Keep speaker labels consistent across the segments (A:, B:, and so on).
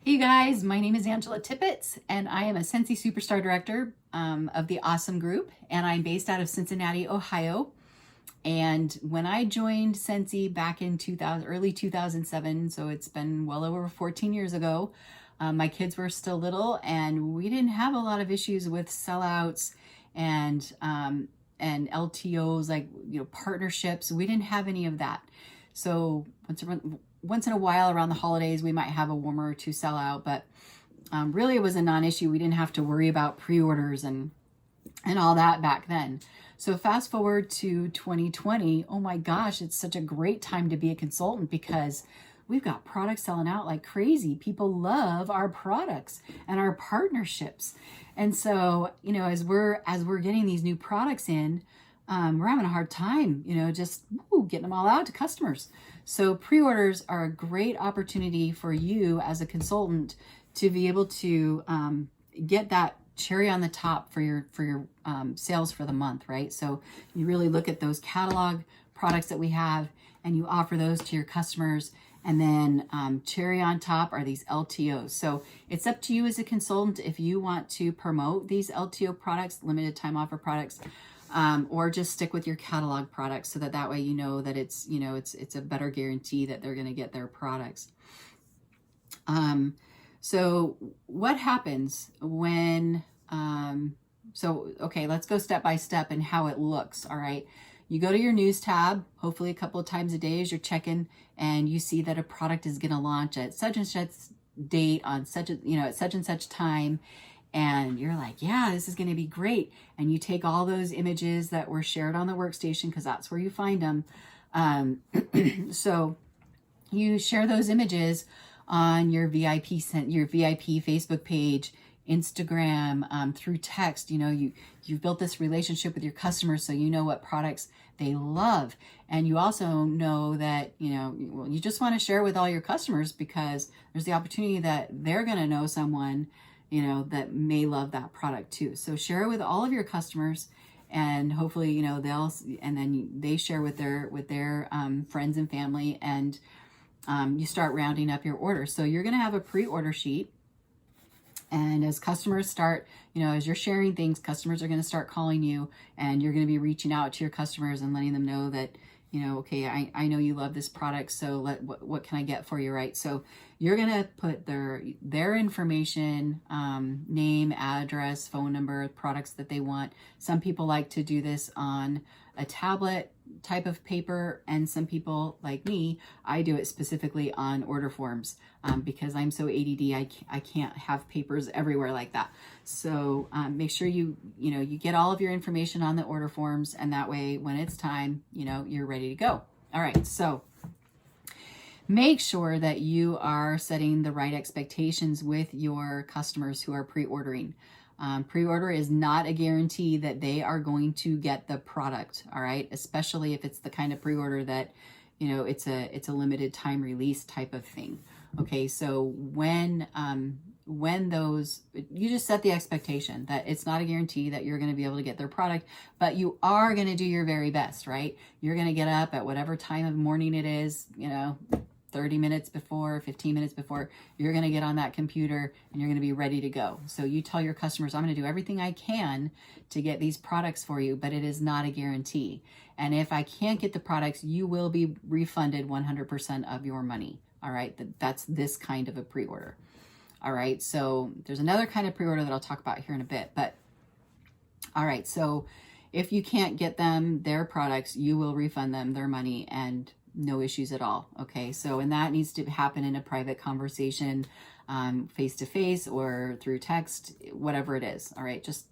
A: Hey guys, my name is Angela Tippett, and I am a Scentsy Superstar Director of the Awesome Group, and I'm based out of Cincinnati, Ohio. And when I joined Scentsy back in early 2007, so it's been well over 14 years ago, my kids were still little, and we didn't have a lot of issues with sellouts and LTOs, like partnerships. We didn't have any of that. So once in a while around the holidays, we might have a warmer or two sellout, but really it was a non-issue. We didn't have to worry about pre-orders and all that back then. So fast forward to 2020, oh my gosh, it's such a great time to be a consultant because we've got products selling out like crazy. People love our products and our partnerships. And so, as we're getting these new products in, we're having a hard time, just getting them all out to customers. So pre-orders are a great opportunity for you as a consultant to be able to get that cherry on the top for your sales for the month, right? So you really look at those catalog products that we have and you offer those to your customers, and then cherry on top are these LTOs. So it's up to you as a consultant if you want to promote these LTO products, limited time offer products, or just stick with your catalog products so that way that it's a better guarantee that they're going to get their products. So what happens when, okay, let's go step by step and how it looks. All right. You go to your news tab, hopefully a couple of times a day as you're checking, and you see that a product is going to launch at such and such date on such a, at such and such time. And you're like, yeah, this is going to be great. And you take all those images that were shared on the workstation, because that's where you find them. So you share those images on your VIP Facebook page, Instagram, through text. You've built this relationship with your customers, so you know what products they love. And you also know that, you just want to share with all your customers because there's the opportunity that they're going to know someone, that may love that product too. So share it with all of your customers, and hopefully, they share with their friends and family, and you start rounding up your orders. So you're going to have a pre-order sheet. And as customers start, as you're sharing things, customers are going to start calling you, and you're going to be reaching out to your customers and letting them know that, okay, I know you love this product, so what can I get for you, right? So you're going to put their information, name, address, phone number, products that they want. Some people like to do this on a tablet type of paper, and some people like me, I do it specifically on order forms because I'm so ADD, I can't have papers everywhere like that. So make sure you get all of your information on the order forms, and that way when it's time, you're ready to go. All right, so make sure that you are setting the right expectations with your customers who are pre-ordering. Pre-order is not a guarantee that they are going to get the product, all right? Especially if it's the kind of pre-order that, it's a limited time release type of thing. Okay, so when you just set the expectation that it's not a guarantee that you're going to be able to get their product, but you are going to do your very best, right? You're going to get up at whatever time of morning it is, 30 minutes before, 15 minutes before, you're going to get on that computer and you're going to be ready to go. So you tell your customers, I'm going to do everything I can to get these products for you, but it is not a guarantee. And if I can't get the products, you will be refunded 100% of your money. All right. That's this kind of a pre-order. All right. So there's another kind of pre-order that I'll talk about here in a bit, but all right. So if you can't get them their products, you will refund them their money, and no issues at all. Okay. So, and that needs to happen in a private conversation, face to face or through text, whatever it is. All right. Just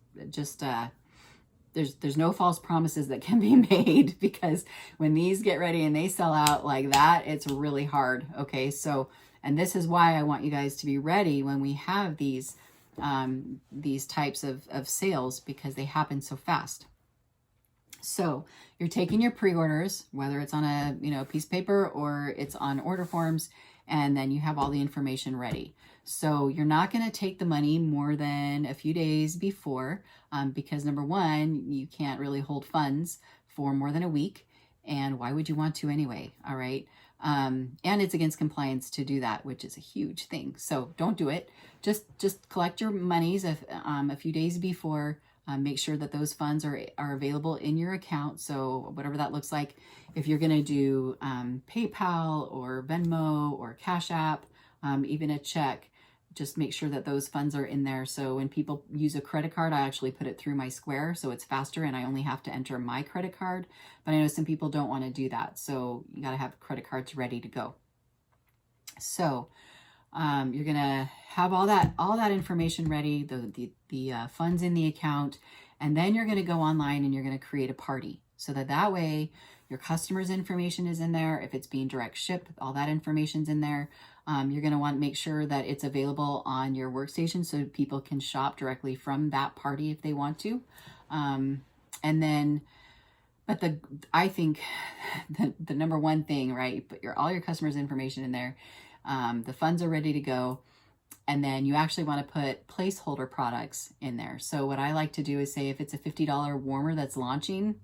A: there's no false promises that can be made, because when these get ready and they sell out like that, it's really hard. Okay. So, and this is why I want you guys to be ready when we have these types of sales, because they happen so fast. So you're taking your pre-orders, whether it's on a piece of paper or it's on order forms, and then you have all the information ready. So you're not going to take the money more than a few days before, because number one, you can't really hold funds for more than a week. And why would you want to anyway? All right. And it's against compliance to do that, which is a huge thing. So don't do it. Just collect your monies a few days before. Make sure that those funds are available in your account. So whatever that looks like, if you're going to do PayPal or Venmo or Cash App, even a check, just make sure that those funds are in there. So when people use a credit card, I actually put it through my Square, so it's faster and I only have to enter my credit card. But I know some people don't want to do that. So you got to have credit cards ready to go. So you're going to have all that information ready, the funds in the account, and then you're going to go online and you're going to create a party so that way your customer's information is in there. If it's being direct shipped, all that information's in there. You're going to want to make sure that it's available on your workstation so people can shop directly from that party if they want to. I think the number one thing, right? Put all your customers' information in there. The funds are ready to go. And then you actually want to put placeholder products in there. So what I like to do is say if it's a $50 warmer that's launching,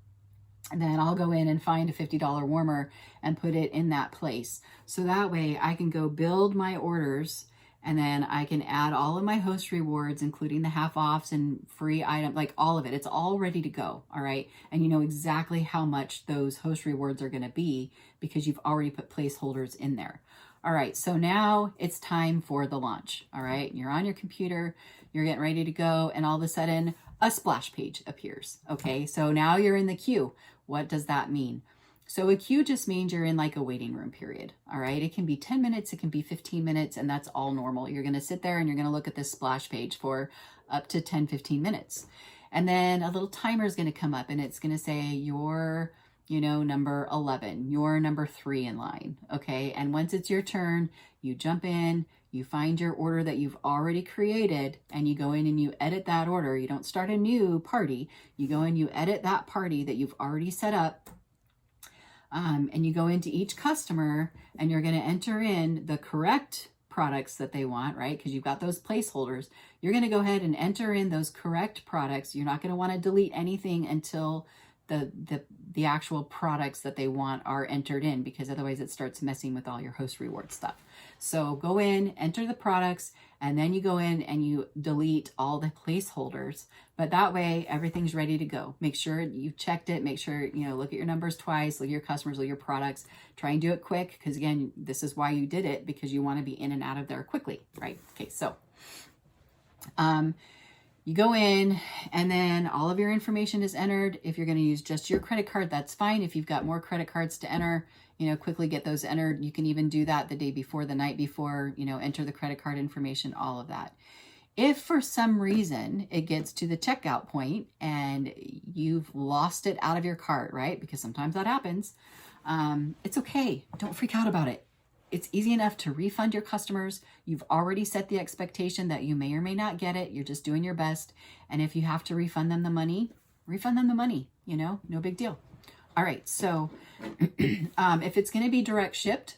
A: then I'll go in and find a $50 warmer and put it in that place. So that way I can go build my orders and then I can add all of my host rewards, including the half offs and free item, like all of it. It's all ready to go. All right. And you know exactly how much those host rewards are going to be because you've already put placeholders in there. All right. So now it's time for the launch. All right. You're on your computer, you're getting ready to go. And all of a sudden a splash page appears. Okay. So now you're in the queue. What does that mean? So a queue just means you're in like a waiting room period. All right. It can be 10 minutes, it can be 15 minutes, and that's all normal. You're going to sit there and you're going to look at this splash page for up to 10, 15 minutes. And then a little timer is going to come up and it's going to say you're, number 11, you're number 3 in line. Okay. And once it's your turn, you jump in, you find your order that you've already created and you go in and you edit that order. You don't start a new party. You go in, you edit that party that you've already set up. And you go into each customer and you're going to enter in the correct products that they want, right? Because you've got those placeholders. You're going to go ahead and enter in those correct products. You're not going to want to delete anything until the actual products that they want are entered in, because otherwise it starts messing with all your host reward stuff. So go in, enter the products, and then you go in and you delete all the placeholders. But that way everything's ready to go. Make sure you've checked it. Make sure, look at your numbers twice, look at your customers, look at your products. Try and do it quick, because again, this is why you did it, because you want to be in and out of there quickly, right? Okay, so you go in and then all of your information is entered. If you're going to use just your credit card, that's fine. If you've got more credit cards to enter, quickly get those entered. You can even do that the day before, the night before, enter the credit card information, all of that. If for some reason it gets to the checkout point and you've lost it out of your cart, right? Because sometimes that happens. It's okay. Don't freak out about it. It's easy enough to refund your customers. You've already set the expectation that you may or may not get it. You're just doing your best. And if you have to refund them the money, refund them the money, no big deal. All right. So if it's going to be direct shipped,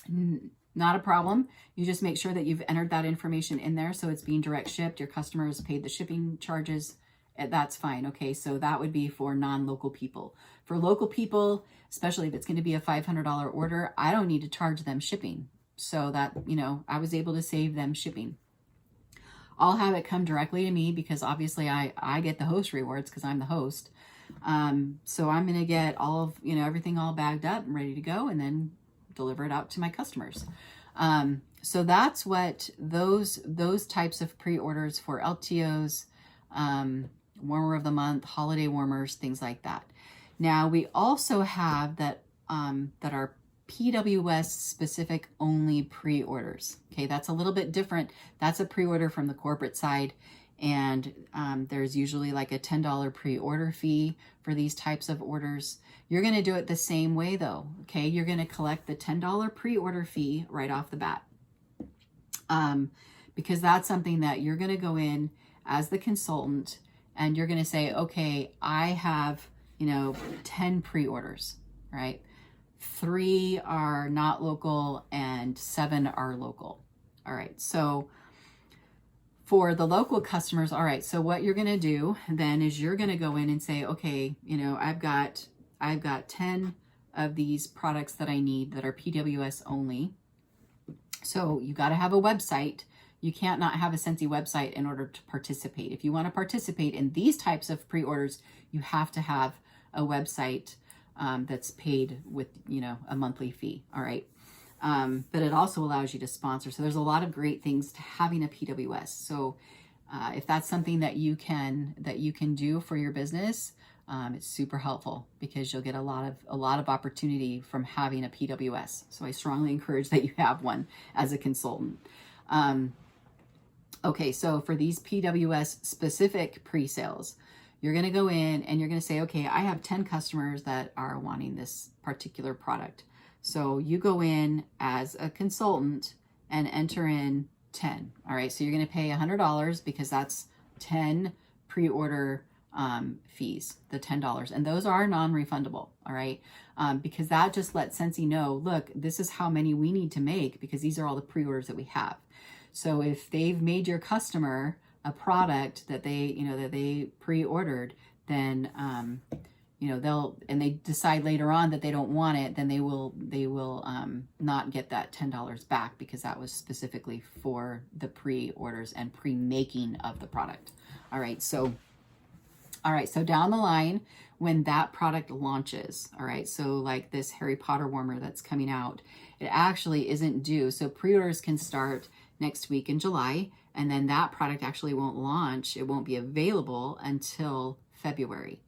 A: not a problem. You just make sure that you've entered that information in there. So it's being direct shipped. Your customers paid the shipping charges. That's fine. Okay. So that would be for non-local people. For local people, especially if it's going to be a $500 order, I don't need to charge them shipping. So that, I was able to save them shipping. I'll have it come directly to me because obviously I get the host rewards because I'm the host. So I'm going to get all of, everything all bagged up and ready to go and then deliver it out to my customers. So that's what those types of pre-orders for LTOs, warmer of the month, holiday warmers, things like that. Now we also have that are PWS specific only pre-orders. Okay, that's a little bit different. That's a pre-order from the corporate side. And there's usually like a $10 pre-order fee for these types of orders. You're going to do it the same way though. Okay, you're going to collect the $10 pre-order fee right off the bat. Because that's something that you're going to go in as the consultant and you're going to say, okay, I have, 10 pre-orders, right? 3 are not local and 7 are local. All right. So for the local customers, all right, so what you're going to do then is you're going to go in and say, okay, I've got I've got 10 of these products that I need that are PWS only. So you got to have a website. You can't not have a Scentsy website in order to participate. If you want to participate in these types of pre-orders, you have to have a website that's paid with, you know, a monthly fee. All right. But it also allows you to sponsor. So there's a lot of great things to having a PWS. So if that's something that you can do for your business, it's super helpful because you'll get a lot of opportunity from having a PWS. So I strongly encourage that you have one as a consultant. Okay, so for these PWS specific pre-sales, you're going to go in and you're going to say, okay, I have 10 customers that are wanting this particular product. So you go in as a consultant and enter in 10. All right, so you're going to pay $100 because that's 10 pre-order fees, the $10. And those are non-refundable. All right, because that just lets Scentsy know, look, this is how many we need to make because these are all the pre-orders that we have. So if they've made your customer a product that they pre-ordered, then and they decide later on that they don't want it, then they will not get that $10 back because that was specifically for the pre-orders and pre-making of the product. All right, so down the line when that product launches, all right, so like this Harry Potter warmer that's coming out, it actually isn't due. So pre-orders can start next week in July, and then that product actually won't launch. It won't be available until February.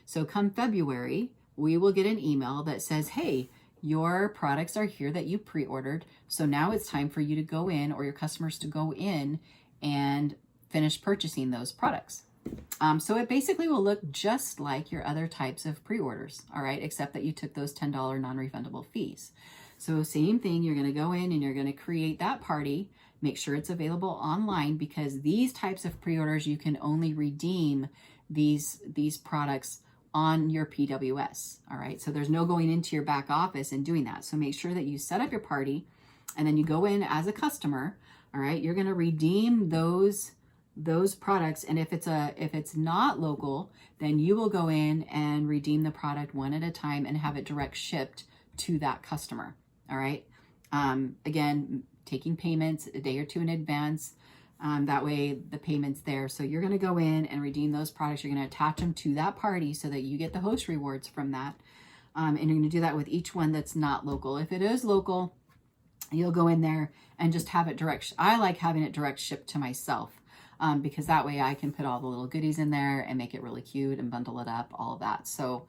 A: So come February, we will get an email that says, hey, your products are here that you pre-ordered. So now it's time for you to go in, or your customers to go in and finish purchasing those products. So it basically will look just like your other types of pre-orders, all right, except that you took those $10 non-refundable fees. So same thing, you're going to go in and you're going to create that party, make sure it's available online, because these types of pre-orders, you can only redeem these products on your PWS. All right, so there's no going into your back office and doing that. So make sure that you set up your party and then you go in as a customer. All right, you're going to redeem those products, and if it's not local, then you will go in and redeem the product one at a time and have it direct shipped to that customer. All right, again, taking payments a day or two in advance. That way the payment's there. So you're going to go in and redeem those products. You're going to attach them to that party so that you get the host rewards from that. And you're going to do that with each one that's not local. If it is local, you'll go in there and just have it direct. I like having it direct shipped to myself because that way I can put all the little goodies in there and make it really cute and bundle it up, all of that. So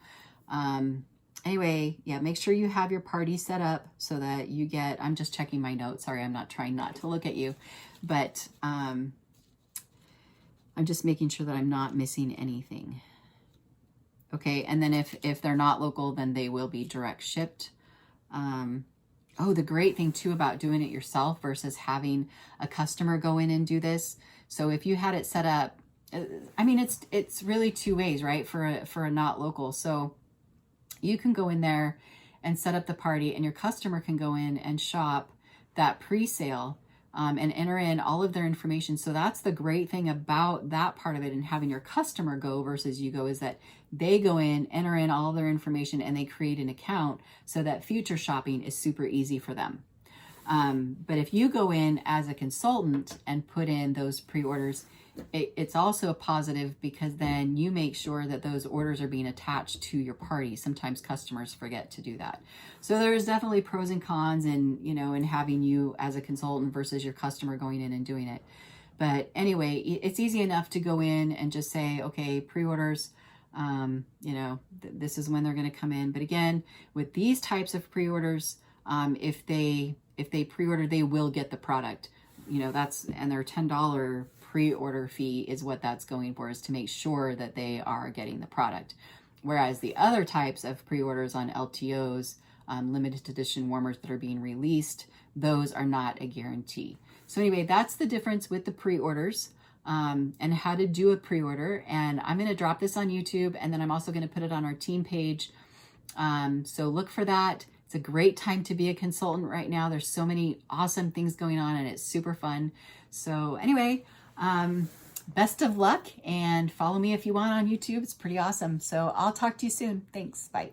A: anyway, yeah, make sure you have your party set up so that you get, I'm just checking my notes. Sorry, I'm not trying not to look at you, but I'm just making sure that I'm not missing anything. Okay, and then if they're not local, then they will be direct shipped. Oh, the great thing too about doing it yourself versus having a customer go in and do this. So if you had it set up, I mean, it's really two ways, right? For a not local. So you can go in there and set up the party, and your customer can go in and shop that pre-sale and enter in all of their information. So that's the great thing about that part of it, and having your customer go versus you go, is that they go in, enter in all of their information, and they create an account so that future shopping is super easy for them. But if you go in as a consultant and put in those pre-orders, it's also a positive because then you make sure that those orders are being attached to your party. Sometimes customers forget to do that. So there's definitely pros and cons in having you as a consultant versus your customer going in and doing it. But anyway, it's easy enough to go in and just say, okay, pre-orders, this is when they're going to come in. But again, with these types of pre-orders, if they pre-order, they will get the product. And their $10 pre-order fee is what that's going for, is to make sure that they are getting the product. Whereas the other types of pre-orders on LTOs, limited edition warmers that are being released, those are not a guarantee. So anyway, that's the difference with the pre-orders and how to do a pre-order. And I'm going to drop this on YouTube, and then I'm also going to put it on our team page. So look for that. It's a great time to be a consultant right now. There's so many awesome things going on, and it's super fun. So anyway, best of luck, and follow me if you want on YouTube. It's pretty awesome. So I'll talk to you soon. Thanks. Bye.